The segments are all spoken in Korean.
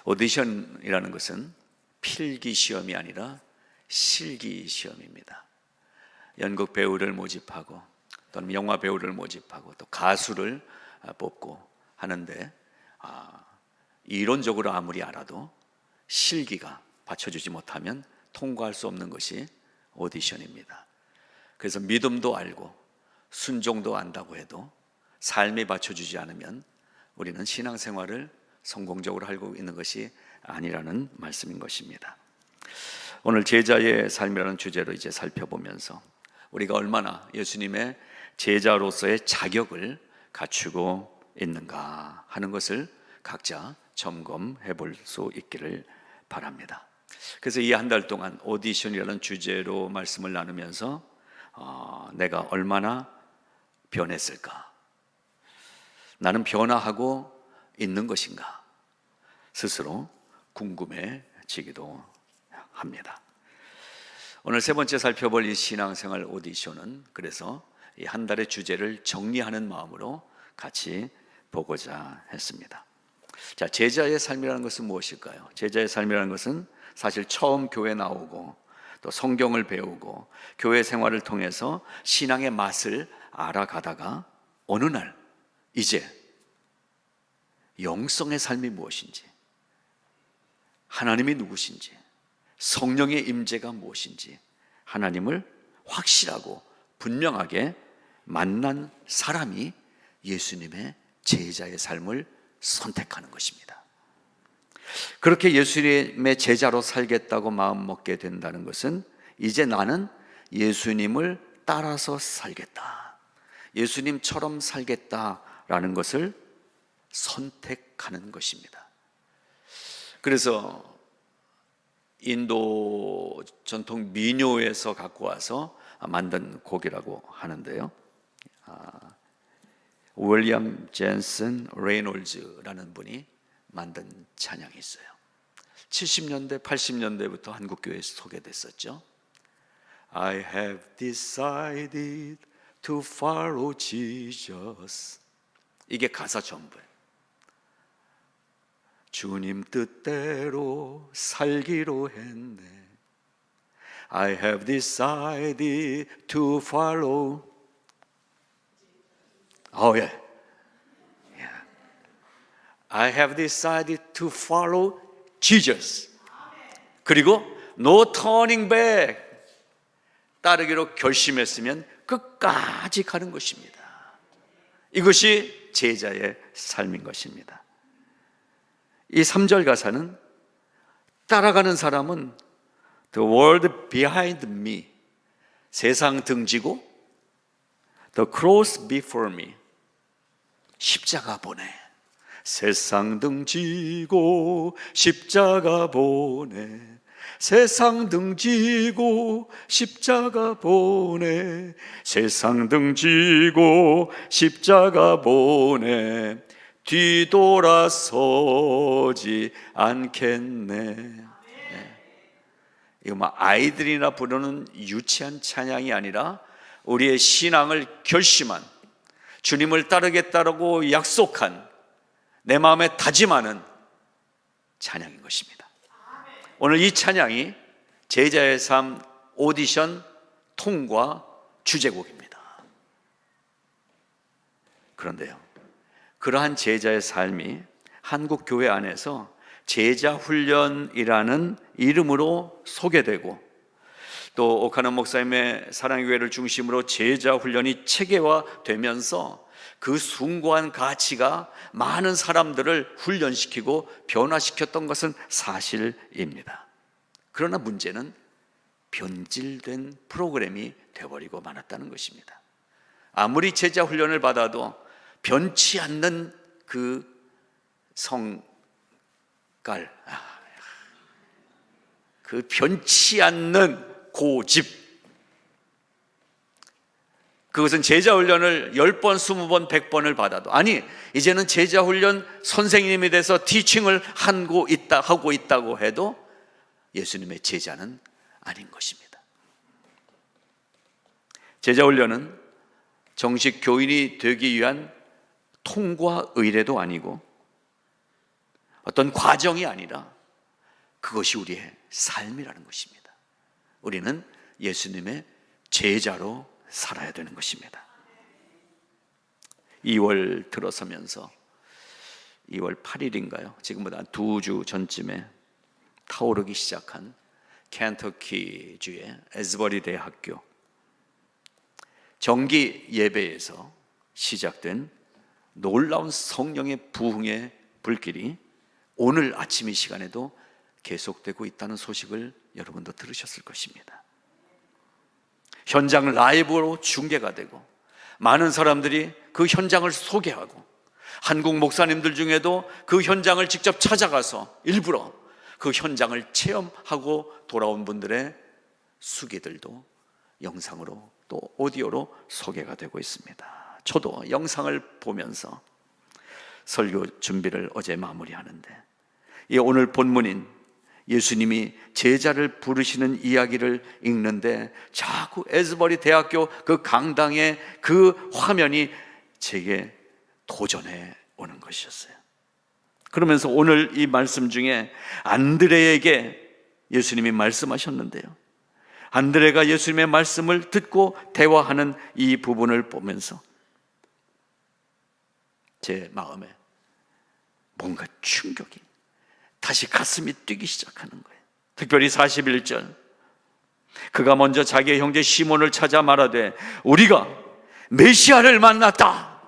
오디션이라는 것은 필기 시험이 아니라 실기 시험입니다. 연극 배우를 모집하고 또는 영화 배우를 모집하고 또 가수를 뽑고 하는데 이론적으로 아무리 알아도 실기가 받쳐주지 못하면 통과할 수 없는 것이 오디션입니다. 그래서 믿음도 알고 순종도 안다고 해도 삶이 받쳐주지 않으면 우리는 신앙생활을 성공적으로 하고 있는 것이 아니라는 말씀인 것입니다. 오늘 제자의 삶이라는 주제로 이제 살펴보면서 우리가 얼마나 예수님의 제자로서의 자격을 갖추고 있는가 하는 것을 각자 점검해 볼 수 있기를 바랍니다. 그래서 이 한 달 동안 오디션이라는 주제로 말씀을 나누면서 내가 얼마나 변했을까? 나는 변화하고 있는 것인가? 스스로 궁금해지기도 합니다. 오늘 세 번째 살펴볼 이 신앙생활 오디션은 그래서 이 한 달의 주제를 정리하는 마음으로 같이 보고자 했습니다. 자, 제자의 삶이라는 것은 무엇일까요? 제자의 삶이라는 것은 사실 처음 교회 나오고 또 성경을 배우고 교회 생활을 통해서 신앙의 맛을 알아가다가 어느 날 이제 영성의 삶이 무엇인지, 하나님이 누구신지, 성령의 임재가 무엇인지 하나님을 확실하고 분명하게 만난 사람이 예수님의 제자의 삶을 선택하는 것입니다. 그렇게 예수님의 제자로 살겠다고 마음먹게 된다는 것은 이제 나는 예수님을 따라서 살겠다, 예수님처럼 살겠다라는 것을 선택하는 것입니다. 그래서 인도 전통 민요에서 갖고 와서 만든 곡이라고 하는데요, 윌리엄 젠슨 레이놀즈라는 분이 만든 찬양이 있어요. 70년대, 80년대부터 한국교회에 소개됐었죠. I have decided to follow Jesus. 이게 가사 전부예요. 주님 뜻대로 살기로 했네. I have decided to follow. Yeah. I have decided to follow Jesus. 그리고 no turning back. 따르기로 결심했으면 끝까지 가는 것입니다. 이것이 제자의 삶인 것입니다. 이 3절 가사는 따라가는 사람은 the world behind me, 세상 등지고 the cross before me, 십자가 보내. 세상 등지고 십자가 보내. 세상 등지고 십자가 보내. 세상 등지고 십자가 보내. 뒤돌아서지 않겠네. 이거 막 아이들이나 부르는 유치한 찬양이 아니라 우리의 신앙을 결심한, 주님을 따르겠다라고 약속한, 내 마음에 다짐하는 찬양인 것입니다. 오늘 이 찬양이 제자의 삶 오디션 통과 주제곡입니다. 그런데요, 그러한 제자의 삶이 한국 교회 안에서 제자 훈련이라는 이름으로 소개되고 또 오카노 목사님의 사랑교회를 중심으로 제자 훈련이 체계화되면서 그 숭고한 가치가 많은 사람들을 훈련시키고 변화시켰던 것은 사실입니다. 그러나 문제는 변질된 프로그램이 되어버리고 말았다는 것입니다. 아무리 제자 훈련을 받아도 변치 않는 그 성깔, 그 변치 않는 고집, 그것은 제자훈련을 10번, 20번, 100번을 받아도, 아니 이제는 제자훈련 선생님이 돼서 티칭을 하고 있다고 해도 예수님의 제자는 아닌 것입니다. 제자훈련은 정식 교인이 되기 위한 통과 의례도 아니고 어떤 과정이 아니라 그것이 우리의 삶이라는 것입니다. 우리는 예수님의 제자로 살아야 되는 것입니다. 2월 들어서면서 2월 8일인가요? 지금보다 2주 전쯤에 타오르기 시작한 켄터키주의 에즈버리 대학교 정기 예배에서 시작된 놀라운 성령의 부흥의 불길이 오늘 아침 이 시간에도 계속되고 있다는 소식을 여러분도 들으셨을 것입니다. 현장 라이브로 중계가 되고 많은 사람들이 그 현장을 소개하고 한국 목사님들 중에도 그 현장을 직접 찾아가서 일부러 그 현장을 체험하고 돌아온 분들의 수기들도 영상으로 또 오디오로 소개가 되고 있습니다. 저도 영상을 보면서 설교 준비를 어제 마무리하는데 이 오늘 본문인 예수님이 제자를 부르시는 이야기를 읽는데 자꾸 에즈버리 대학교 그 강당의 그 화면이 제게 도전해 오는 것이었어요. 그러면서 오늘 이 말씀 중에 안드레에게 예수님이 말씀하셨는데요, 안드레가 예수님의 말씀을 듣고 대화하는 이 부분을 보면서 제 마음에 뭔가 충격이 다시 가슴이 뛰기 시작하는 거예요. 특별히 41절, 그가 먼저 자기의 형제 시몬을 찾아 말하되 우리가 메시아를 만났다.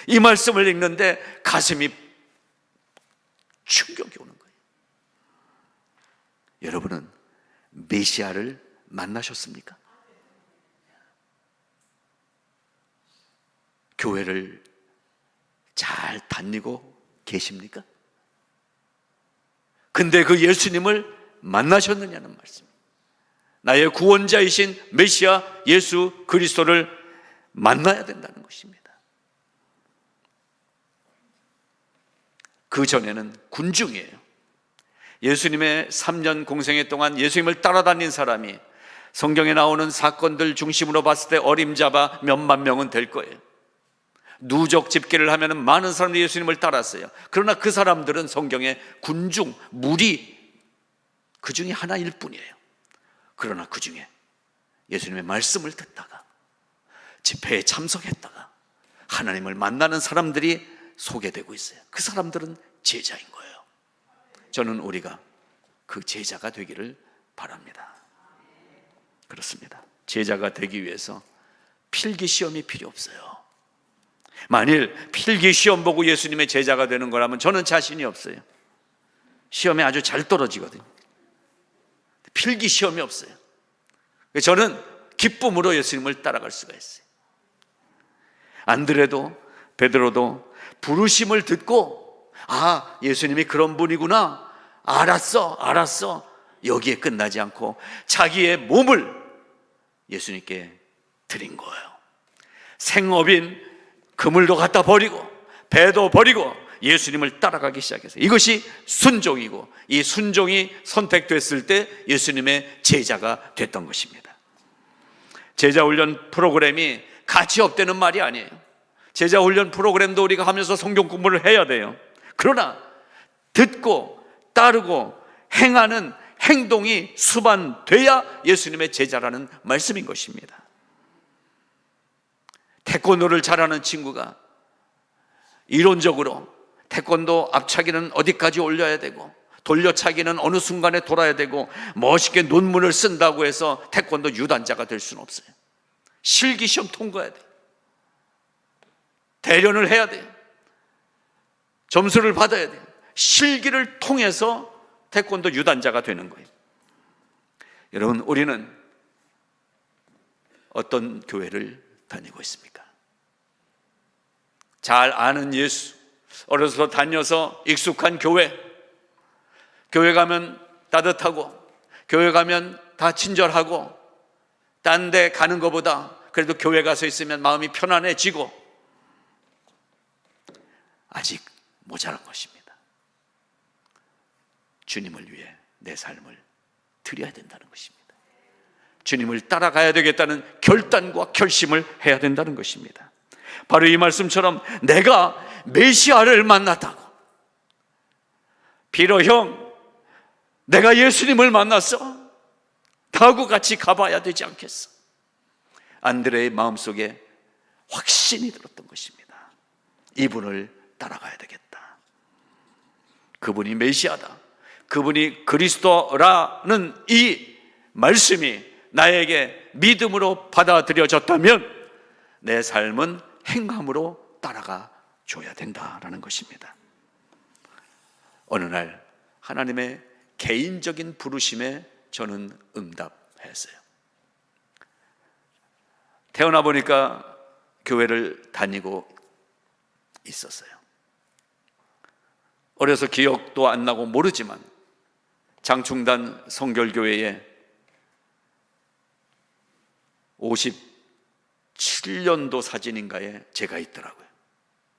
이 말씀을 읽는데 가슴이 충격이 오는 거예요. 여러분은 메시아를 만나셨습니까? 교회를 잘 다니고 계십니까? 근데 그 예수님을 만나셨느냐는 말씀. 나의 구원자이신 메시아 예수 그리스도를 만나야 된다는 것입니다. 그 전에는 군중이에요. 예수님의 3년 공생애 동안 예수님을 따라다닌 사람이 성경에 나오는 사건들 중심으로 봤을 때 어림잡아 몇만 명은 될 거예요. 누적 집계를 하면 많은 사람들이 예수님을 따랐어요. 그러나 그 사람들은 성경에 군중, 무리 그 중에 하나일 뿐이에요. 그러나 그 중에 예수님의 말씀을 듣다가 집회에 참석했다가 하나님을 만나는 사람들이 소개되고 있어요. 그 사람들은 제자인 거예요. 저는 우리가 그 제자가 되기를 바랍니다. 그렇습니다. 제자가 되기 위해서 필기시험이 필요 없어요. 만일 필기시험 보고 예수님의 제자가 되는 거라면 저는 자신이 없어요. 시험에 아주 잘 떨어지거든요. 필기시험이 없어요. 저는 기쁨으로 예수님을 따라갈 수가 있어요. 안드레도 베드로도 부르심을 듣고 아, 예수님이 그런 분이구나, 알았어 여기에 끝나지 않고 자기의 몸을 예수님께 드린 거예요. 생업인 그물도 갖다 버리고 배도 버리고 예수님을 따라가기 시작했어요. 이것이 순종이고 이 순종이 선택됐을 때 예수님의 제자가 됐던 것입니다. 제자훈련 프로그램이 가치 없다는 말이 아니에요. 제자훈련 프로그램도 우리가 하면서 성경 공부를 해야 돼요. 그러나 듣고 따르고 행하는 행동이 수반돼야 예수님의 제자라는 말씀인 것입니다. 태권도를 잘하는 친구가 이론적으로 태권도 앞차기는 어디까지 올려야 되고 돌려차기는 어느 순간에 돌아야 되고 멋있게 논문을 쓴다고 해서 태권도 유단자가 될 수는 없어요. 실기시험 통과해야 돼요. 대련을 해야 돼요. 점수를 받아야 돼요. 실기를 통해서 태권도 유단자가 되는 거예요. 여러분, 우리는 어떤 교회를 다니고 있습니까? 잘 아는 예수, 어려서 다녀서 익숙한 교회, 교회 가면 따뜻하고 교회 가면 다 친절하고 딴 데 가는 것보다 그래도 교회 가서 있으면 마음이 편안해지고, 아직 모자란 것입니다. 주님을 위해 내 삶을 드려야 된다는 것입니다. 주님을 따라가야 되겠다는 결단과 결심을 해야 된다는 것입니다. 바로 이 말씀처럼 내가 메시아를 만났다고, 빌어 형, 내가 예수님을 만났어. 나하고 같이 가봐야 되지 않겠어? 안드레의 마음속에 확신이 들었던 것입니다. 이분을 따라가야 되겠다. 그분이 메시아다, 그분이 그리스도라는 이 말씀이 나에게 믿음으로 받아들여졌다면 내 삶은 행함으로 따라가 줘야 된다라는 것입니다. 어느 날 하나님의 개인적인 부르심에 저는 응답했어요. 태어나 보니까 교회를 다니고 있었어요. 어려서 기억도 안 나고 모르지만 장충단 성결교회에 57년도 사진인가에 제가 있더라고요.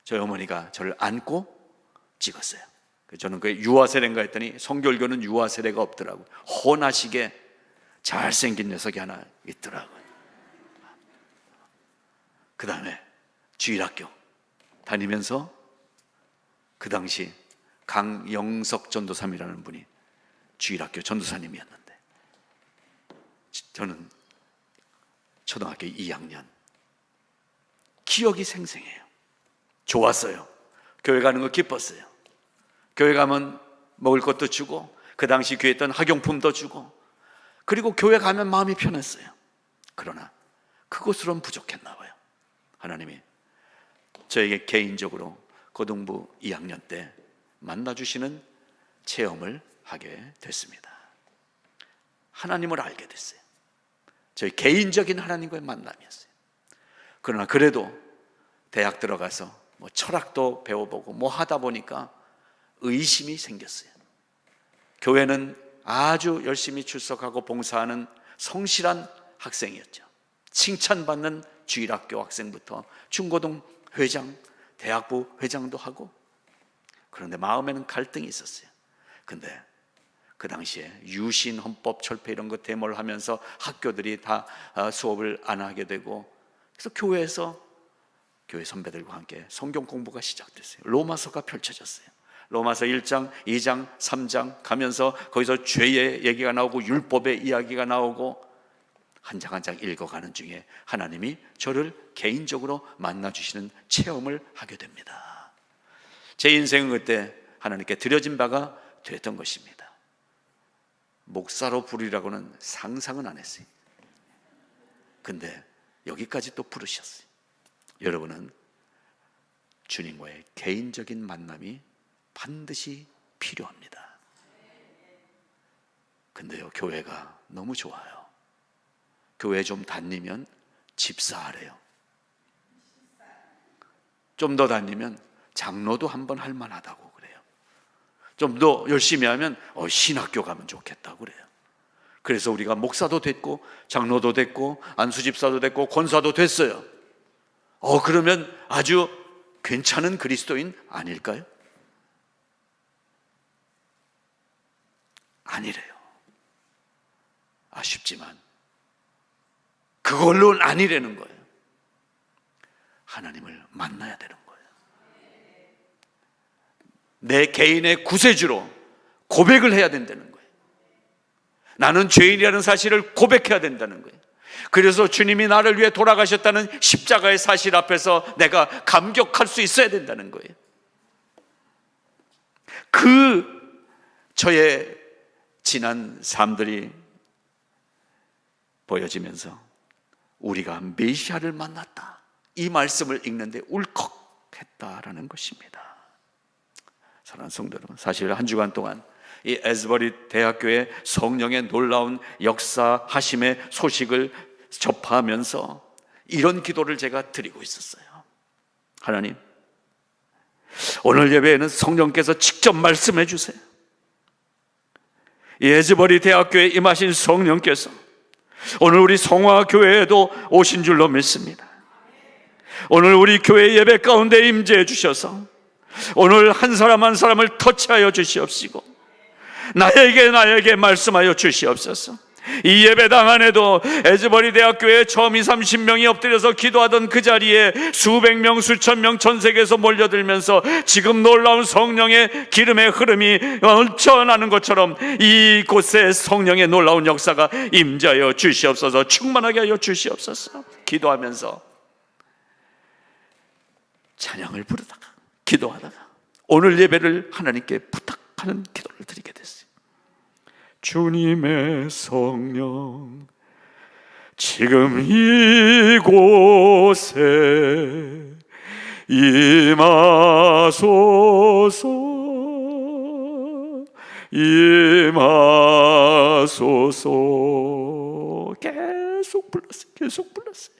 저희 어머니가 저를 안고 찍었어요. 저는 그 유아세례인가 했더니 성결교는 유아세례가 없더라고요. 혼하시게 잘생긴 녀석이 하나 있더라고요. 그 다음에 주일학교 다니면서 그 당시 강영석 전도사님이라는 분이 주일학교 전도사님이었는데, 저는 초등학교 2학년, 기억이 생생해요. 좋았어요. 교회 가는 거 기뻤어요. 교회 가면 먹을 것도 주고, 그 당시 교회 있던 학용품도 주고, 그리고 교회 가면 마음이 편했어요. 그러나 그것으로는 부족했나 봐요. 하나님이 저에게 개인적으로 고등부 2학년 때 만나주시는 체험을 하게 됐습니다. 하나님을 알게 됐어요. 저희 개인적인 하나님과의 만남이었어요. 그러나 그래도 대학 들어가서 뭐 철학도 배워보고 뭐 하다 보니까 의심이 생겼어요. 교회는 아주 열심히 출석하고 봉사하는 성실한 학생이었죠. 칭찬받는 주일학교 학생부터 중고등 회장, 대학부 회장도 하고, 그런데 마음에는 갈등이 있었어요. 근데 그 당시에 유신, 헌법, 철폐 이런 것 데모를 하면서 학교들이 다 수업을 안 하게 되고, 그래서 교회에서 교회 선배들과 함께 성경 공부가 시작됐어요. 로마서가 펼쳐졌어요. 로마서 1장, 2장, 3장 가면서 거기서 죄의 얘기가 나오고 율법의 이야기가 나오고, 한 장 한 장 읽어가는 중에 하나님이 저를 개인적으로 만나주시는 체험을 하게 됩니다. 제 인생은 그때 하나님께 드려진 바가 됐던 것입니다. 목사로 부르리라고는 상상은 안 했어요. 근데 여기까지 또 부르셨어요. 여러분은 주님과의 개인적인 만남이 반드시 필요합니다. 근데요, 교회가 너무 좋아요. 교회 좀 다니면 집사하래요. 좀 더 다니면 장로도 한번 할 만하다고 그래요. 좀 더 열심히 하면 신학교 가면 좋겠다고 그래요. 그래서 우리가 목사도 됐고 장로도 됐고 안수집사도 됐고 권사도 됐어요. 그러면 아주 괜찮은 그리스도인 아닐까요? 아니래요. 아쉽지만 그걸로는 아니라는 거예요. 하나님을 만나야 되는 거예요. 내 개인의 구세주로 고백을 해야 된다는 거예요. 나는 죄인이라는 사실을 고백해야 된다는 거예요. 그래서 주님이 나를 위해 돌아가셨다는 십자가의 사실 앞에서 내가 감격할 수 있어야 된다는 거예요. 저의 지난 삶들이 보여지면서 우리가 메시아를 만났다, 이 말씀을 읽는데 울컥했다라는 것입니다. 사랑하는 성도 여러분, 사실 한 주간 동안 이 에즈버리 대학교의 성령의 놀라운 역사하심의 소식을 접하면서 이런 기도를 제가 드리고 있었어요. 하나님, 오늘 예배에는 성령께서 직접 말씀해 주세요. 이 에즈버리 대학교에 임하신 성령께서 오늘 우리 성화교회에도 오신 줄로 믿습니다. 오늘 우리 교회 예배 가운데 임재해 주셔서 오늘 한 사람 한 사람을 터치하여 주시옵시고 나에게 말씀하여 주시옵소서. 이 예배당 안에도 에즈버리 대학교에 처음 30명이 엎드려서 기도하던 그 자리에 수백 명, 수천 명 전 세계에서 몰려들면서 지금 놀라운 성령의 기름의 흐름이 넘쳐나는 것처럼 이곳에 성령의 놀라운 역사가 임재하여 주시옵소서. 충만하게 하여 주시옵소서. 기도하면서 찬양을 부르다가 기도하다가 오늘 예배를 하나님께 부탁하는 기도를 드리게 됐어요. 주님의 성령 지금 이곳에 임하소서, 임하소서. 계속 불렀어요. 계속 불렀어요.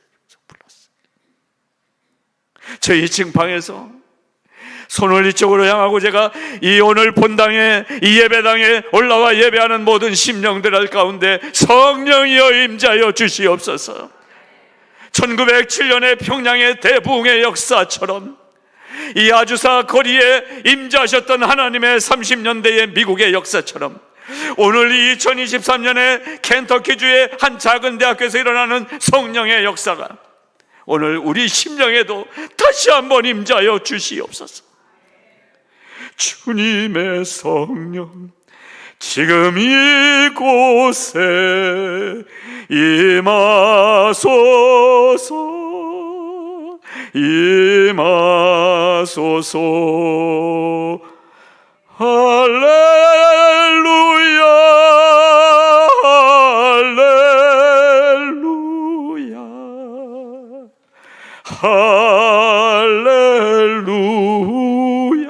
저희 층방에서 손을 이쪽으로 향하고 제가 이 오늘 본당에 이 예배당에 올라와 예배하는 모든 심령들 가운데 성령이여 임재하여 주시옵소서. 1907년의 평양의 대부흥의 역사처럼 이 아주사 거리에 임재하셨던 하나님의 30년대의 미국의 역사처럼 오늘 2023년에 켄터키주의 한 작은 대학교에서 일어나는 성령의 역사가 오늘 우리 심령에도 다시 한번 임재하여 주시옵소서. 주님의 성령 지금 이곳에 임하소서, 임하소서. 할렐루야, 할렐루야, 할렐루야.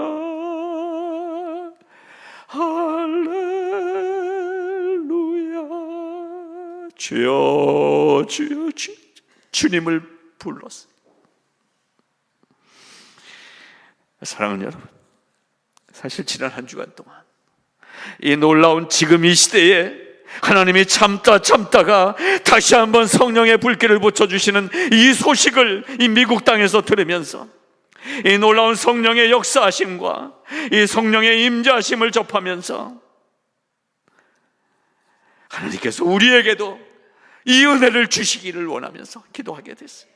주여, 주여, 주님을 불렀어요. 사랑하는 여러분, 사실 지난 한 주간 동안 이 놀라운 지금 이 시대에 하나님이 참다가 다시 한번 성령의 불길을 붙여주시는 이 소식을 이 미국 땅에서 들으면서 이 놀라운 성령의 역사하심과 이 성령의 임재하심을 접하면서 하나님께서 우리에게도 이 은혜를 주시기를 원하면서 기도하게 됐어요.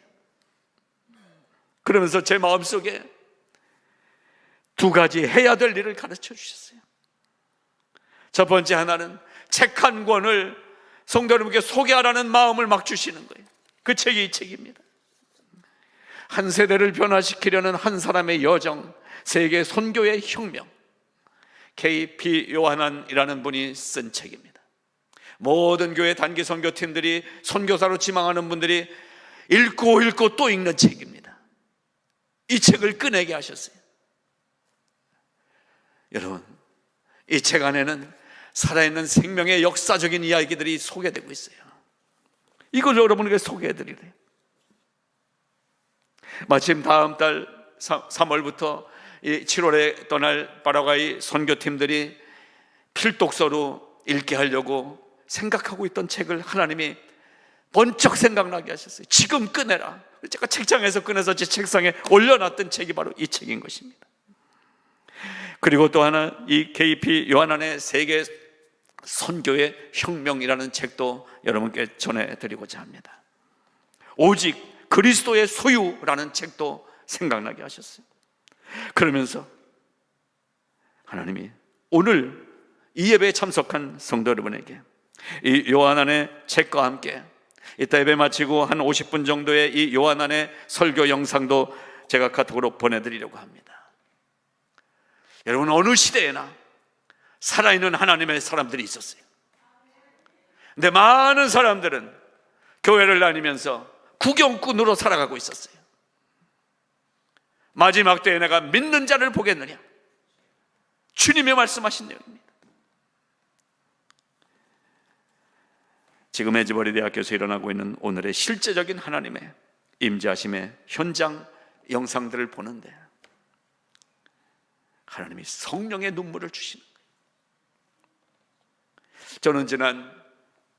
그러면서 제 마음속에 두 가지 해야 될 일을 가르쳐 주셨어요. 첫 번째 하나는 책 한 권을 성도 여러분께 소개하라는 마음을 막 주시는 거예요. 그 책이 이 책입니다. 한 세대를 변화시키려는 한 사람의 여정, 세계 선교의 혁명. K.P. 요하난이라는 분이 쓴 책입니다. 모든 교회 단기 선교팀들이 선교사로 지망하는 분들이 읽고 또 읽는 책입니다. 이 책을 꺼내게 하셨어요. 여러분, 이 책 안에는 살아있는 생명의 역사적인 이야기들이 소개되고 있어요. 이걸 여러분에게 소개해드리래요. 마침 다음 달 3월부터 7월에 떠날 파라과이 선교팀들이 필독서로 읽게 하려고 생각하고 있던 책을 하나님이 번쩍 생각나게 하셨어요. 지금 꺼내라. 제가 책장에서 꺼내서 제 책상에 올려놨던 책이 바로 이 책인 것입니다. 그리고 또 하나, 이 K.P. 요하난의 세계 선교의 혁명이라는 책도 여러분께 전해드리고자 합니다. 오직 그리스도의 소유라는 책도 생각나게 하셨어요. 그러면서 하나님이 오늘 이 예배에 참석한 성도 여러분에게 이 요한안의 책과 함께 이따 예배 마치고 한 50분 정도의 이 요한안의 설교 영상도 제가 카톡으로 보내드리려고 합니다. 여러분, 어느 시대에나 살아있는 하나님의 사람들이 있었어요. 근데 많은 사람들은 교회를 다니면서 구경꾼으로 살아가고 있었어요. 마지막 때에 내가 믿는 자를 보겠느냐, 주님이 말씀하신 내용입니다. 지금 에즈버리 대학교에서 일어나고 있는 오늘의 실제적인 하나님의 임재하심의 현장 영상들을 보는데 하나님이 성령의 눈물을 주시는 거예요. 저는 지난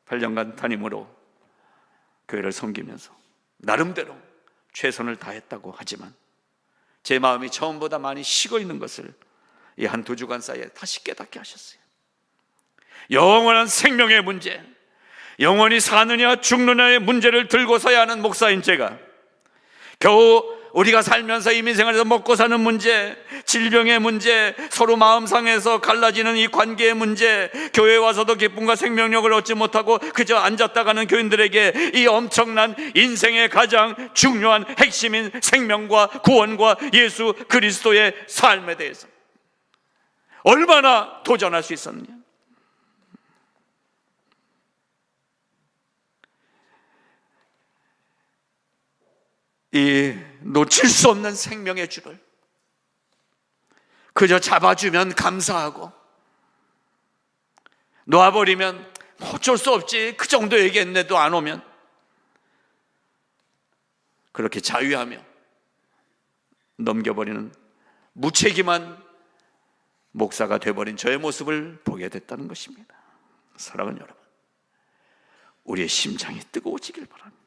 8년간 담임으로 교회를 섬기면서 나름대로 최선을 다했다고 하지만 제 마음이 처음보다 많이 식어 있는 것을 이 한 두 주간 사이에 다시 깨닫게 하셨어요. 영원한 생명의 문제, 영원히 사느냐 죽느냐의 문제를 들고 서야 하는 목사인 제가 겨우 우리가 살면서 이민생활에서 먹고 사는 문제, 질병의 문제, 서로 마음 상해서 갈라지는 이 관계의 문제, 교회에 와서도 기쁨과 생명력을 얻지 못하고 그저 앉았다 가는 교인들에게 이 엄청난 인생의 가장 중요한 핵심인 생명과 구원과 예수 그리스도의 삶에 대해서 얼마나 도전할 수 있었느냐. 이 놓칠 수 없는 생명의 줄을 그저 잡아주면 감사하고 놓아버리면 어쩔 수 없지, 그 정도 얘기했는데도 안 오면, 그렇게 자유하며 넘겨버리는 무책임한 목사가 되어버린 저의 모습을 보게 됐다는 것입니다. 사랑하는 여러분, 우리의 심장이 뜨거워지길 바랍니다.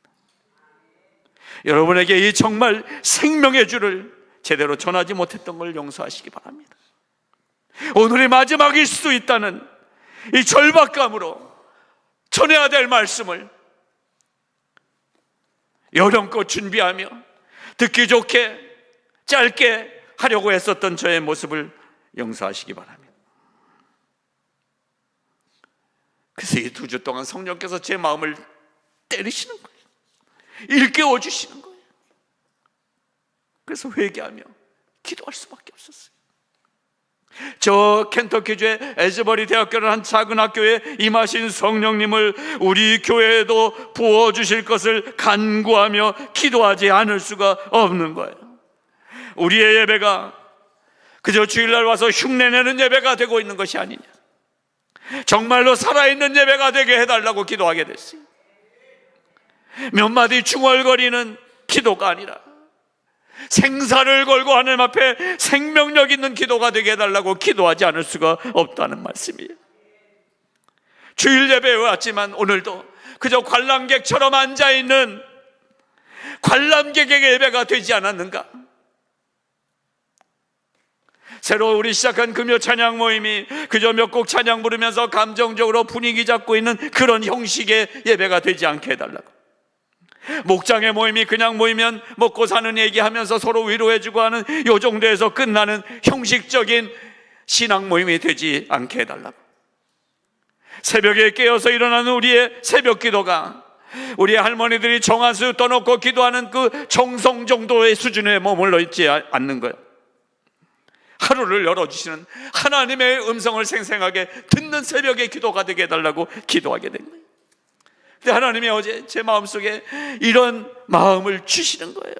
여러분에게 이 정말 생명의 줄을 제대로 전하지 못했던 걸 용서하시기 바랍니다. 오늘이 마지막일 수 있다는 이 절박감으로 전해야 될 말씀을 여령껏 준비하며 듣기 좋게 짧게 하려고 했었던 저의 모습을 용서하시기 바랍니다. 그래서 이 2주 동안 성령께서 제 마음을 때리시는 거예요. 일깨워 주시는 거예요. 그래서 회개하며 기도할 수밖에 없었어요. 저 켄터키주의 에즈버리 대학교라는 한 작은 학교에 임하신 성령님을 우리 교회에도 부어주실 것을 간구하며 기도하지 않을 수가 없는 거예요. 우리의 예배가 그저 주일날 와서 흉내내는 예배가 되고 있는 것이 아니냐, 정말로 살아있는 예배가 되게 해달라고 기도하게 됐어요. 몇 마디 중얼거리는 기도가 아니라 생사를 걸고 하나님 앞에 생명력 있는 기도가 되게 해달라고 기도하지 않을 수가 없다는 말씀이에요. 주일 예배에 왔지만 오늘도 그저 관람객처럼 앉아있는 관람객에게 예배가 되지 않았는가? 새로 우리 시작한 금요 찬양 모임이 그저 몇 곡 찬양 부르면서 감정적으로 분위기 잡고 있는 그런 형식의 예배가 되지 않게 해달라고. 목장의 모임이 그냥 모이면 먹고 사는 얘기하면서 서로 위로해주고 하는 요 정도에서 끝나는 형식적인 신앙 모임이 되지 않게 해달라고. 새벽에 깨어서 일어나는 우리의 새벽 기도가 우리의 할머니들이 정한수 떠놓고 기도하는 그 정성 정도의 수준에 머물러 있지 않는 거예요. 하루를 열어주시는 하나님의 음성을 생생하게 듣는 새벽의 기도가 되게 해달라고 기도하게 된 거예요. 근데 하나님이 어제 제 마음속에 이런 마음을 주시는 거예요.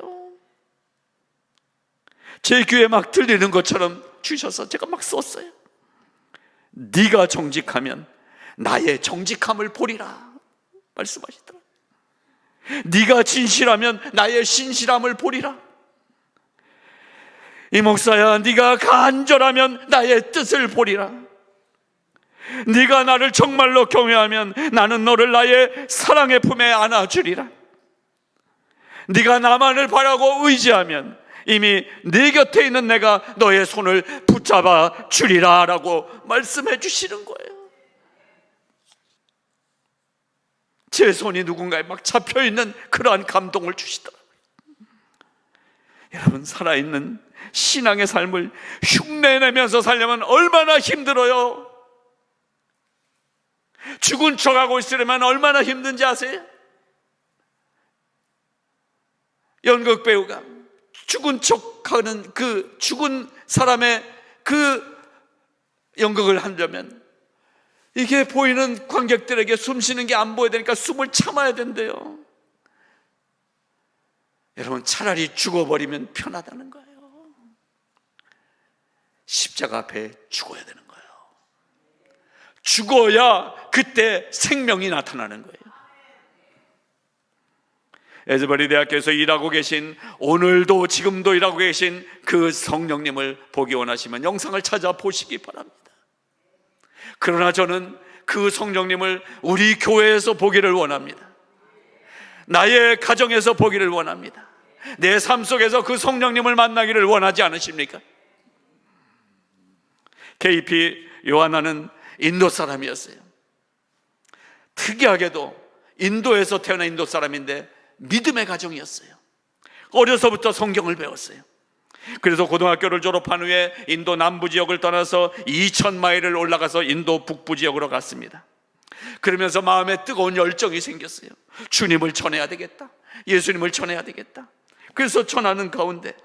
제 귀에 막 들리는 것처럼 주셔서 제가 막 썼어요. 네가 정직하면 나의 정직함을 보리라 말씀하시더라. 네가 진실하면 나의 신실함을 보리라. 이 목사야, 네가 간절하면 나의 뜻을 보리라. 네가 나를 정말로 경외하면 나는 너를 나의 사랑의 품에 안아주리라. 네가 나만을 바라고 의지하면 이미 네 곁에 있는 내가 너의 손을 붙잡아 주리라 라고 말씀해 주시는 거예요. 제 손이 누군가에 막 잡혀있는 그러한 감동을 주시더라고요. 여러분, 살아있는 신앙의 삶을 흉내내면서 살려면 얼마나 힘들어요. 죽은 척하고 있으려면 얼마나 힘든지 아세요? 연극 배우가 죽은 척하는 그 죽은 사람의 그 연극을 하려면 이게 보이는 관객들에게 숨 쉬는 게 안 보여야 되니까 숨을 참아야 된대요. 여러분, 차라리 죽어버리면 편하다는 거예요. 십자가 앞에 죽어야 되는 거예요. 죽어야 그때 생명이 나타나는 거예요. 에즈버리 대학교에서 일하고 계신, 오늘도 지금도 일하고 계신 그 성령님을 보기 원하시면 영상을 찾아보시기 바랍니다. 그러나 저는 그 성령님을 우리 교회에서 보기를 원합니다. 나의 가정에서 보기를 원합니다. 내 삶 속에서 그 성령님을 만나기를 원하지 않으십니까? KP 요하나는 인도 사람이었어요. 특이하게도 인도에서 태어난 인도 사람인데 믿음의 가정이었어요. 어려서부터 성경을 배웠어요. 그래서 고등학교를 졸업한 후에 인도 남부 지역을 떠나서 2000마일을 올라가서 인도 북부 지역으로 갔습니다. 그러면서 마음에 뜨거운 열정이 생겼어요. 주님을 전해야 되겠다, 예수님을 전해야 되겠다. 그래서 전하는 가운데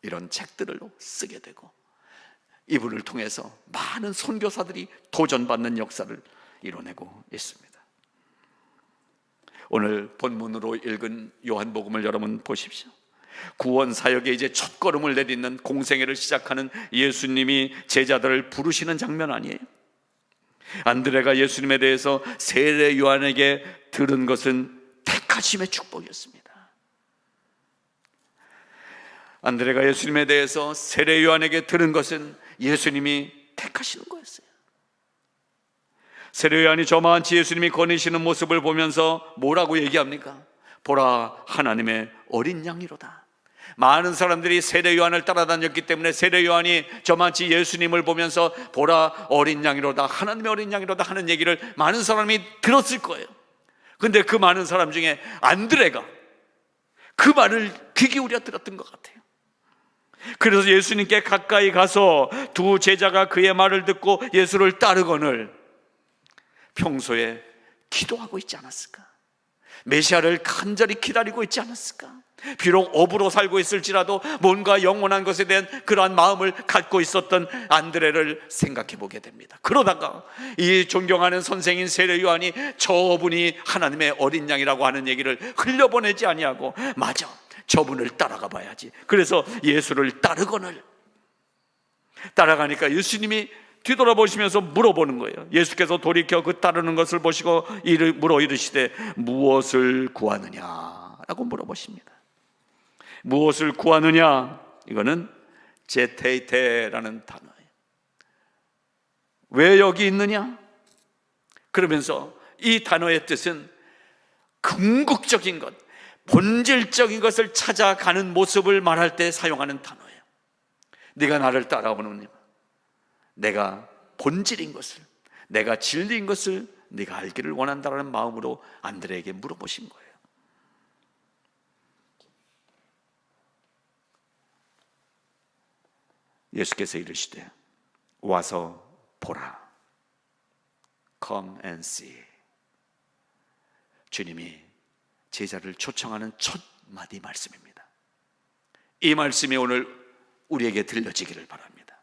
이런 책들을 쓰게 되고, 이분을 통해서 많은 선교사들이 도전받는 역사를 이뤄내고 있습니다. 오늘 본문으로 읽은 요한복음을 여러분 보십시오. 구원 사역에 이제 첫걸음을 내딛는 공생애를 시작하는 예수님이 제자들을 부르시는 장면 아니에요? 안드레가 예수님에 대해서 세례 요한에게 들은 것은 택하심의 축복이었습니다. 안드레가 예수님에 대해서 세례 요한에게 들은 것은 예수님이 택하시는 거였어요. 세례 요한이 저만치 예수님이 거니시는 모습을 보면서 뭐라고 얘기합니까? 보라, 하나님의 어린 양이로다. 많은 사람들이 세례 요한을 따라다녔기 때문에 세례 요한이 저만치 예수님을 보면서 보라, 어린 양이로다, 하나님의 어린 양이로다 하는 얘기를 많은 사람이 들었을 거예요. 근데 그 많은 사람 중에 안드레가 그 말을 귀 기울여 들었던 것 같아요. 그래서 예수님께 가까이 가서 두 제자가 그의 말을 듣고 예수를 따르거늘 평소에 기도하고 있지 않았을까? 메시아를 간절히 기다리고 있지 않았을까? 비록 업으로 살고 있을지라도 뭔가 영원한 것에 대한 그러한 마음을 갖고 있었던 안드레를 생각해 보게 됩니다. 그러다가 이 존경하는 선생인 세례 요한이 저분이 하나님의 어린 양이라고 하는 얘기를 흘려보내지 아니하고, 맞아, 저분을 따라가 봐야지. 그래서 예수를 따르거늘, 따라가니까 예수님이 뒤돌아보시면서 물어보는 거예요. 예수께서 돌이켜 그 따르는 것을 보시고 물어 이르시되 무엇을 구하느냐라고 물어보십니다. 무엇을 구하느냐, 이거는 제테이테라는 단어예요. 왜 여기 있느냐? 그러면서 이 단어의 뜻은 궁극적인 것, 본질적인 것을 찾아가는 모습을 말할 때 사용하는 단어예요. 네가 나를 따라오느냐, 내가 본질인 것을, 내가 진리인 것을 네가 알기를 원한다라는 마음으로 안드레에게 물어보신 거예요. 예수께서 이르시되 와서 보라, Come and see. 주님이 제자를 초청하는 첫 마디 말씀입니다. 이 말씀이 오늘 우리에게 들려지기를 바랍니다.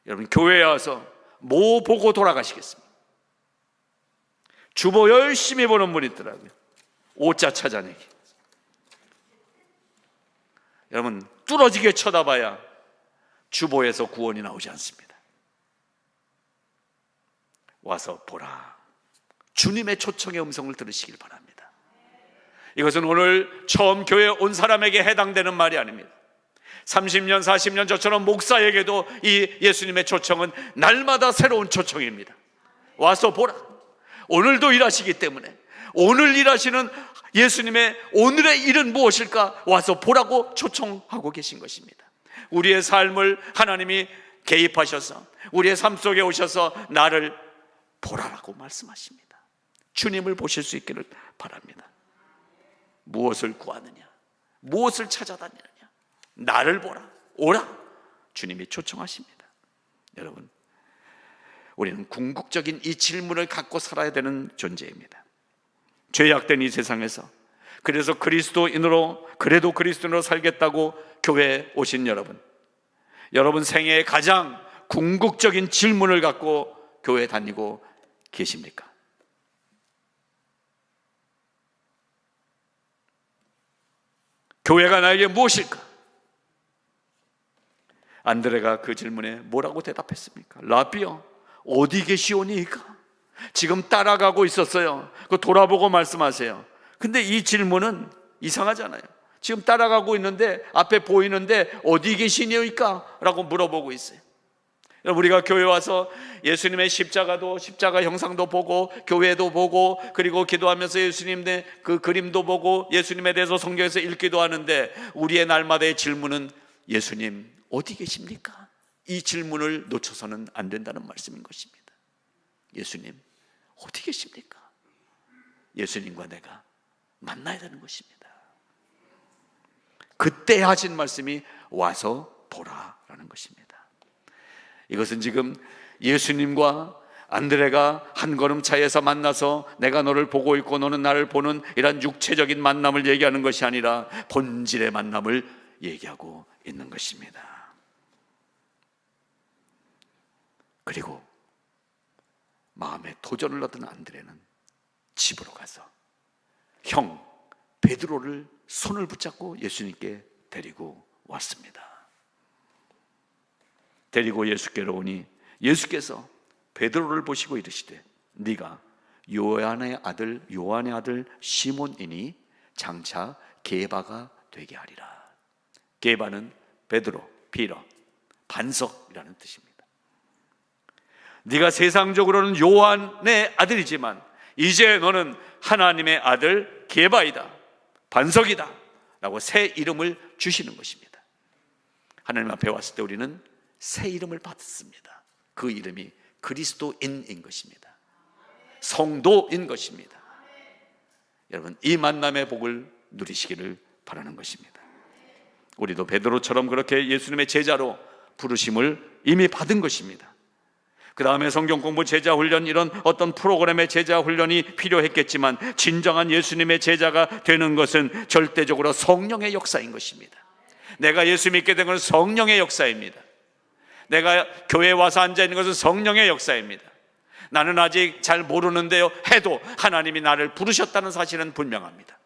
여러분, 교회에 와서 뭐 보고 돌아가시겠습니까? 주보 열심히 보는 분이 있더라고요. 오자 찾아내기. 여러분, 뚫어지게 쳐다봐야 주보에서 구원이 나오지 않습니다. 와서 보라, 주님의 초청의 음성을 들으시길 바랍니다. 이것은 오늘 처음 교회에 온 사람에게 해당되는 말이 아닙니다. 30년, 40년 저처럼 목사에게도 이 예수님의 초청은 날마다 새로운 초청입니다. 와서 보라. 오늘도 일하시기 때문에 오늘 일하시는 예수님의 오늘의 일은 무엇일까? 와서 보라고 초청하고 계신 것입니다. 우리의 삶을 하나님이 개입하셔서 우리의 삶 속에 오셔서 나를 보라라고 말씀하십니다. 주님을 보실 수 있기를 바랍니다. 무엇을 구하느냐, 무엇을 찾아다니느냐, 나를 보라, 오라, 주님이 초청하십니다. 여러분, 우리는 궁극적인 이 질문을 갖고 살아야 되는 존재입니다. 죄악된 이 세상에서 그래서 그래도 그리스도인으로 살겠다고 교회에 오신 여러분, 여러분 생애의 가장 궁극적인 질문을 갖고 교회에 다니고 계십니까? 교회가 나에게 무엇일까? 안드레가 그 질문에 뭐라고 대답했습니까? 라비요, 어디 계시오니까? 지금 따라가고 있었어요. 그 돌아보고 말씀하세요. 근데 이 질문은 이상하잖아요. 지금 따라가고 있는데 앞에 보이는데 어디 계시니까? 라고 물어보고 있어요. 우리가 교회 와서 예수님의 십자가 형상도 보고 교회도 보고 그리고 기도하면서 예수님의 그 그림도 보고 예수님에 대해서 성경에서 읽기도 하는데 우리의 날마다의 질문은 예수님 어디 계십니까? 이 질문을 놓쳐서는 안 된다는 말씀인 것입니다. 예수님 어디 계십니까? 예수님과 내가 만나야 되는 것입니다. 그때 하신 말씀이 와서 보라라는 것입니다. 이것은 지금 예수님과 안드레가 한 걸음 차이에서 만나서 내가 너를 보고 있고 너는 나를 보는 이런 육체적인 만남을 얘기하는 것이 아니라 본질의 만남을 얘기하고 있는 것입니다. 그리고 마음에 도전을 얻은 안드레는 집으로 가서 형 베드로를 손을 붙잡고 예수님께 데리고 왔습니다. 데리고 예수께로 오니 예수께서 베드로를 보시고 이르시되 네가 요한의 아들 시몬이니 장차 게바가 되게 하리라. 게바는 베드로, 피러, 반석이라는 뜻입니다. 네가 세상적으로는 요한의 아들이지만 이제 너는 하나님의 아들 게바이다, 반석이다 라고 새 이름을 주시는 것입니다. 하나님 앞에 왔을 때 우리는 새 이름을 받습니다. 그 이름이 그리스도인인 것입니다. 성도인 것입니다. 여러분, 이 만남의 복을 누리시기를 바라는 것입니다. 우리도 베드로처럼 그렇게 예수님의 제자로 부르심을 이미 받은 것입니다. 그 다음에 성경 공부 제자 훈련, 이런 어떤 프로그램의 제자 훈련이 필요했겠지만 진정한 예수님의 제자가 되는 것은 절대적으로 성령의 역사인 것입니다. 내가 예수 믿게 된 것은 성령의 역사입니다. 내가 교회에 와서 앉아있는 것은 성령의 역사입니다. 나는 아직 잘 모르는데요 해도 하나님이 나를 부르셨다는 사실은 분명합니다.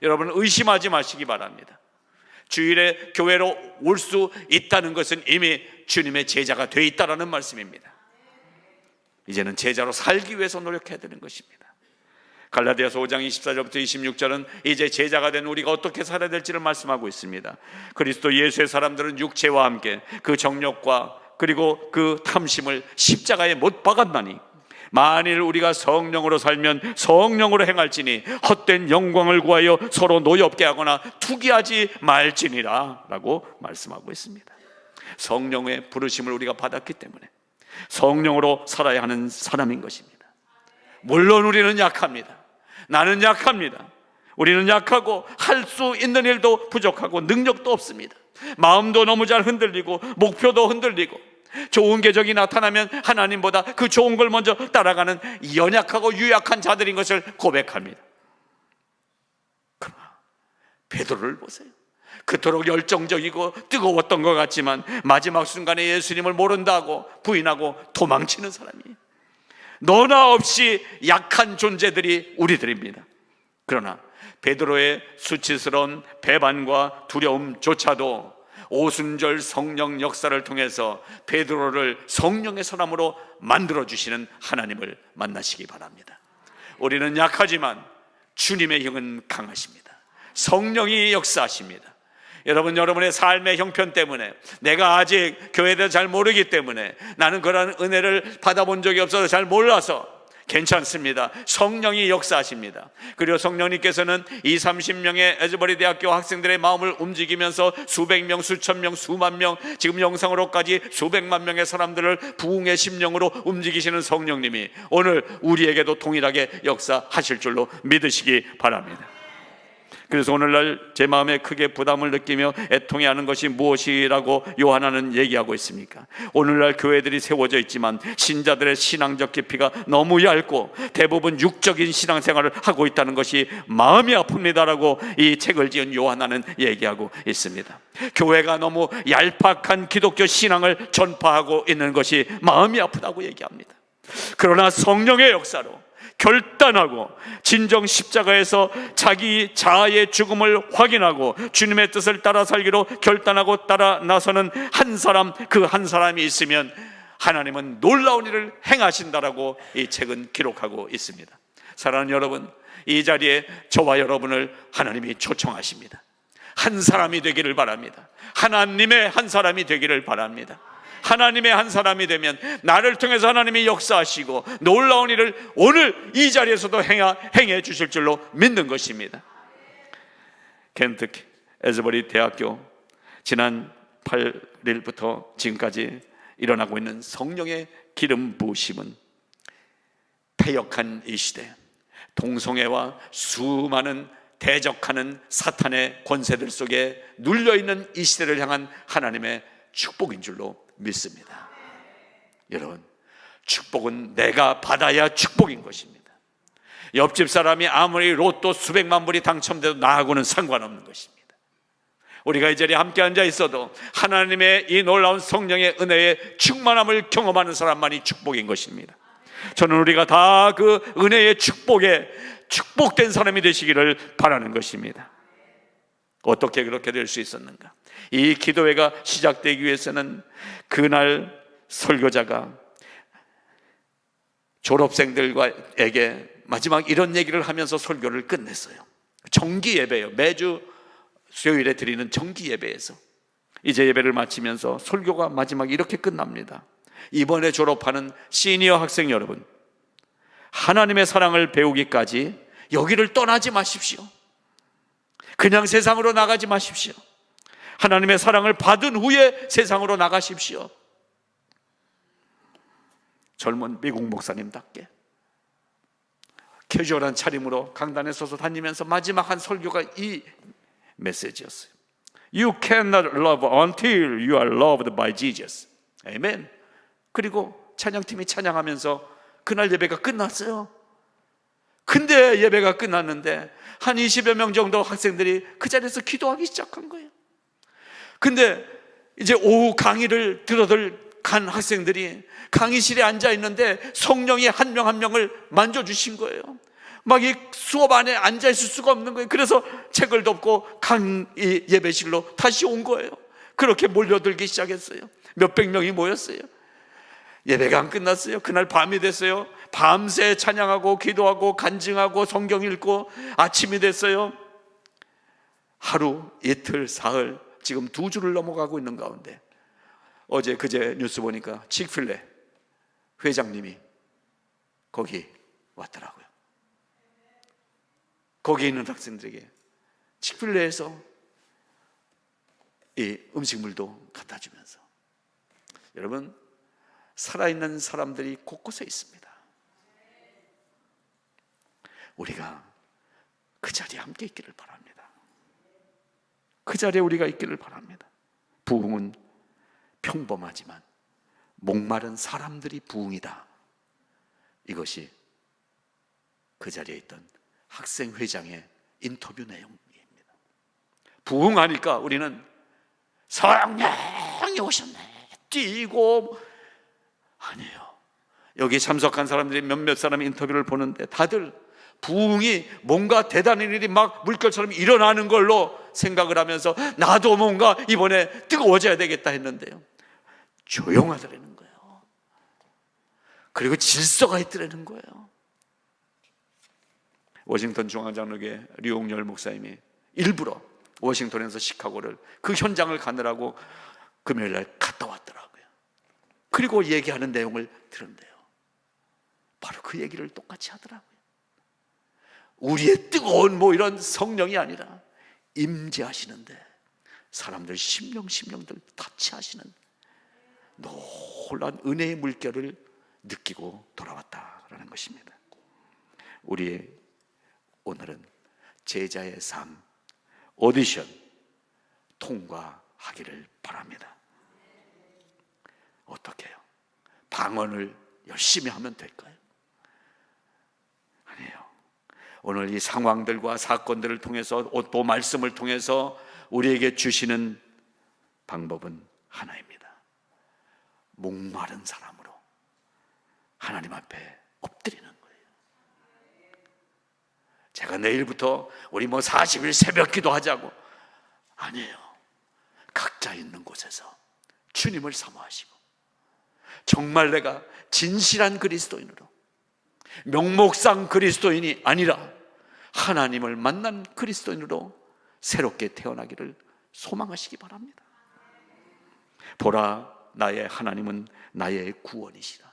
여러분, 의심하지 마시기 바랍니다. 주일에 교회로 올 수 있다는 것은 이미 주님의 제자가 되어 있다는 말씀입니다. 이제는 제자로 살기 위해서 노력해야 되는 것입니다. 갈라디아서 5장 24절부터 26절은 이제 제자가 된 우리가 어떻게 살아야 될지를 말씀하고 있습니다. 그리스도 예수의 사람들은 육체와 함께 그 정욕과 그리고 그 탐심을 십자가에 못 박았나니 만일 우리가 성령으로 살면 성령으로 행할지니 헛된 영광을 구하여 서로 노엽게 하거나 투기하지 말지니라 라고 말씀하고 있습니다. 성령의 부르심을 우리가 받았기 때문에 성령으로 살아야 하는 사람인 것입니다. 물론 우리는 약합니다. 나는 약합니다. 우리는 약하고 할 수 있는 일도 부족하고 능력도 없습니다. 마음도 너무 잘 흔들리고 목표도 흔들리고 좋은 궤적이 나타나면 하나님보다 그 좋은 걸 먼저 따라가는 연약하고 유약한 자들인 것을 고백합니다. 그러나 베드로를 보세요. 그토록 열정적이고 뜨거웠던 것 같지만 마지막 순간에 예수님을 모른다고 부인하고 도망치는 사람이에요. 너나 없이 약한 존재들이 우리들입니다. 그러나 베드로의 수치스러운 배반과 두려움조차도 오순절 성령 역사를 통해서 베드로를 성령의 사람으로 만들어주시는 하나님을 만나시기 바랍니다. 우리는 약하지만 주님의 영은 강하십니다. 성령이 역사하십니다. 여러분, 여러분의 삶의 형편 때문에, 내가 아직 교회에 대해서 잘 모르기 때문에, 나는 그런 은혜를 받아본 적이 없어서 잘 몰라서 괜찮습니다. 성령이 역사하십니다. 그리고 성령님께서는 20-30명의 에즈버리 대학교 학생들의 마음을 움직이면서 수백 명, 수천 명, 수만 명, 지금 영상으로까지 수백만 명의 사람들을 부흥의 심령으로 움직이시는 성령님이 오늘 우리에게도 동일하게 역사하실 줄로 믿으시기 바랍니다. 그래서 오늘날 제 마음에 크게 부담을 느끼며 애통해하는 것이 무엇이라고 요한은 얘기하고 있습니까? 오늘날 교회들이 세워져 있지만 신자들의 신앙적 깊이가 너무 얇고 대부분 육적인 신앙생활을 하고 있다는 것이 마음이 아픕니다라고 이 책을 지은 요한은 얘기하고 있습니다. 교회가 너무 얄팍한 기독교 신앙을 전파하고 있는 것이 마음이 아프다고 얘기합니다. 그러나 성령의 역사로 결단하고 진정 십자가에서 자기 자아의 죽음을 확인하고 주님의 뜻을 따라 살기로 결단하고 따라 나서는 한 사람, 그 한 사람이 있으면 하나님은 놀라운 일을 행하신다라고 이 책은 기록하고 있습니다. 사랑하는 여러분, 이 자리에 저와 여러분을 하나님이 초청하십니다. 한 사람이 되기를 바랍니다. 하나님의 한 사람이 되기를 바랍니다. 하나님의 한 사람이 되면 나를 통해서 하나님이 역사하시고 놀라운 일을 오늘 이 자리에서도 행해 주실 줄로 믿는 것입니다. 켄터키 에즈버리 대학교 지난 8일부터 지금까지 일어나고 있는 성령의 기름 부으심은 패역한 이 시대, 동성애와 수많은 대적하는 사탄의 권세들 속에 눌려있는 이 시대를 향한 하나님의 축복인 줄로 믿습니다. 여러분, 축복은 내가 받아야 축복인 것입니다. 옆집 사람이 아무리 로또 수백만 불이 당첨돼도 나하고는 상관없는 것입니다. 우리가 이 자리에 함께 앉아 있어도 하나님의 이 놀라운 성령의 은혜의 충만함을 경험하는 사람만이 축복인 것입니다. 저는 우리가 다 그 은혜의 축복에 축복된 사람이 되시기를 바라는 것입니다. 어떻게 그렇게 될 수 있었는가? 이 기도회가 시작되기 위해서는 그날 설교자가 졸업생들에게 마지막 이런 얘기를 하면서 설교를 끝냈어요. 정기 예배예요. 매주 수요일에 드리는 정기 예배에서 이제 예배를 마치면서 설교가 마지막 이렇게 끝납니다. 이번에 졸업하는 시니어 학생 여러분, 하나님의 사랑을 배우기까지 여기를 떠나지 마십시오. 그냥 세상으로 나가지 마십시오. 하나님의 사랑을 받은 후에 세상으로 나가십시오. 젊은 미국 목사님답게 캐주얼한 차림으로 강단에 서서 다니면서 마지막 한 설교가 이 메시지였어요. You cannot love until you are loved by Jesus. 아멘. 그리고 찬양팀이 찬양하면서 그날 예배가 끝났어요. 근데 예배가 끝났는데 한 20여 명 정도 학생들이 그 자리에서 기도하기 시작한 거예요. 근데 이제 오후 강의를 들어들 간 학생들이 강의실에 앉아 있는데 성령이 한 명 한 명을 만져주신 거예요. 막 이 수업 안에 앉아 있을 수가 없는 거예요. 그래서 책을 덮고 강의 예배실로 다시 온 거예요. 그렇게 몰려들기 시작했어요. 몇백 명이 모였어요. 예배가 안 끝났어요. 그날 밤이 됐어요. 밤새 찬양하고 기도하고 간증하고 성경 읽고 아침이 됐어요. 하루, 이틀, 사흘, 지금 2주를 넘어가고 있는 가운데 어제 그제 뉴스 보니까 칙필레 회장님이 거기 왔더라고요. 거기 있는 학생들에게 칙필레에서 이 음식물도 갖다 주면서, 여러분, 살아있는 사람들이 곳곳에 있습니다. 우리가 그 자리에 함께 있기를 바랍니다. 그 자리에 우리가 있기를 바랍니다. 부흥은 평범하지만 목마른 사람들이 부흥이다. 이것이 그 자리에 있던 학생회장의 인터뷰 내용입니다. 부흥하니까 우리는 성령이 오셨네, 뛰고, 아니에요. 여기 참석한 사람들이 몇몇 사람의 인터뷰를 보는데 다들 부흥이 뭔가 대단한 일이 막 물결처럼 일어나는 걸로 생각을 하면서 나도 뭔가 이번에 뜨거워져야 되겠다 했는데요, 조용하더라는 거예요. 그리고 질서가 있더라는 거예요. 워싱턴 중앙장로교회 류홍열 목사님이 일부러 워싱턴에서 시카고를 그 현장을 가느라고 금요일 날 갔다 왔더라고요. 그리고 얘기하는 내용을 들은데요, 바로 그 얘기를 똑같이 하더라고요. 우리의 뜨거운 이런 성령이 아니라 임재하시는데 사람들 심령들 타치하시는 놀라운 은혜의 물결을 느끼고 돌아왔다라는 것입니다. 우리의 오늘은 제자의 삶 오디션 통과하기를 바랍니다. 어떻게 해요? 방언을 열심히 하면 될까요? 아니에요. 오늘 이 상황들과 사건들을 통해서 또 말씀을 통해서 우리에게 주시는 방법은 하나입니다. 목마른 사람으로 하나님 앞에 엎드리는 거예요. 제가 내일부터 우리 40일 새벽 기도하자고, 아니에요. 각자 있는 곳에서 주님을 사모하시고, 정말 내가 진실한 그리스도인으로, 명목상 그리스도인이 아니라 하나님을 만난 그리스도인으로 새롭게 태어나기를 소망하시기 바랍니다. 보라, 나의 하나님은 나의 구원이시라.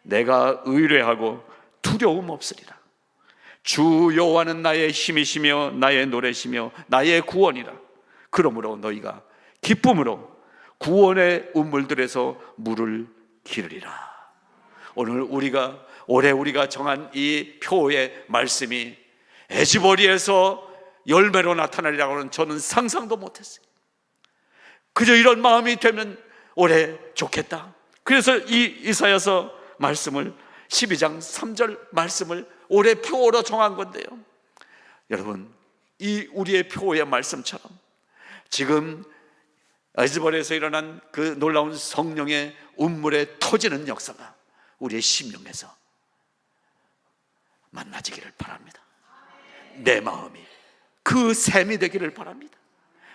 내가 의뢰하고 두려움 없으리라. 주 여호와는 나의 힘이시며 나의 노래시며 나의 구원이라. 그러므로 너희가 기쁨으로 구원의 우물들에서 물을 기르리라. 오늘 올해 우리가 정한 이 표의 말씀이 에즈버리에서 열매로 나타나리라고는 저는 상상도 못했어요. 그저 이런 마음이 되면 올해 좋겠다. 그래서 이 이사야서 말씀을 12장 3절 말씀을 올해 표로 정한 건데요. 여러분, 이 우리의 표의 말씀처럼 지금 에즈벌에서 일어난 그 놀라운 성령의 운물에 터지는 역사가 우리의 심령에서 만나지기를 바랍니다. 내 마음이 그 샘이 되기를 바랍니다.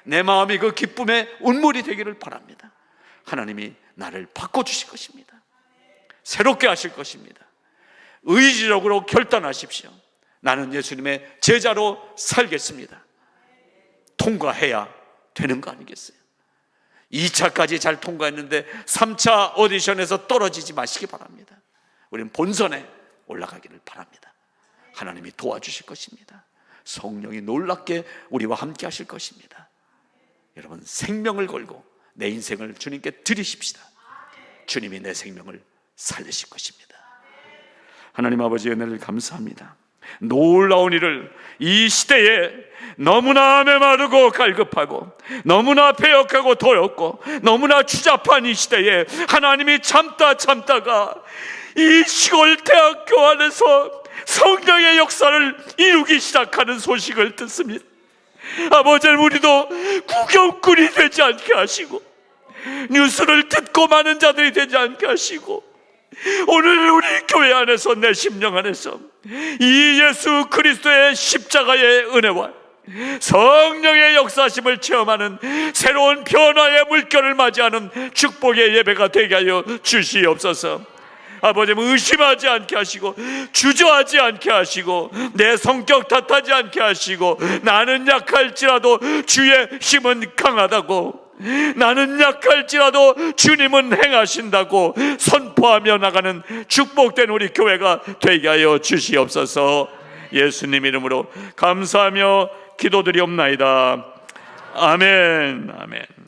내 마음이 그 기쁨의 운물이 되기를 바랍니다. 하나님이 나를 바꿔주실 것입니다. 새롭게 하실 것입니다. 의지적으로 결단하십시오. 나는 예수님의 제자로 살겠습니다. 통과해야 되는 거 아니겠어요? 2차까지 잘 통과했는데 3차 오디션에서 떨어지지 마시기 바랍니다. 우리는 본선에 올라가기를 바랍니다. 하나님이 도와주실 것입니다. 성령이 놀랍게 우리와 함께 하실 것입니다. 여러분, 생명을 걸고 내 인생을 주님께 드리십시다. 주님이 내 생명을 살리실 것입니다. 하나님 아버지의 은혜를 감사합니다. 놀라운 일을 이 시대에 너무나 메마르고 갈급하고 너무나 배역하고 더럽고 너무나 추잡한 이 시대에 하나님이 참다가 이 시골 대학교 안에서 성령의 역사를 이루기 시작하는 소식을 듣습니다. 아버지, 우리도 구경꾼이 되지 않게 하시고 뉴스를 듣고 많은 자들이 되지 않게 하시고 오늘 우리 교회 안에서 내 심령 안에서 이 예수 그리스도의 십자가의 은혜와 성령의 역사심을 체험하는 새로운 변화의 물결을 맞이하는 축복의 예배가 되게 하여 주시옵소서. 아버지, 의심하지 않게 하시고 주저하지 않게 하시고 내 성격 탓하지 않게 하시고 나는 약할지라도 주의 힘은 강하다고, 나는 약할지라도 주님은 행하신다고 선포하며 나가는 축복된 우리 교회가 되게 하여 주시옵소서. 예수님 이름으로 감사하며 기도드리옵나이다. 아멘. 아멘.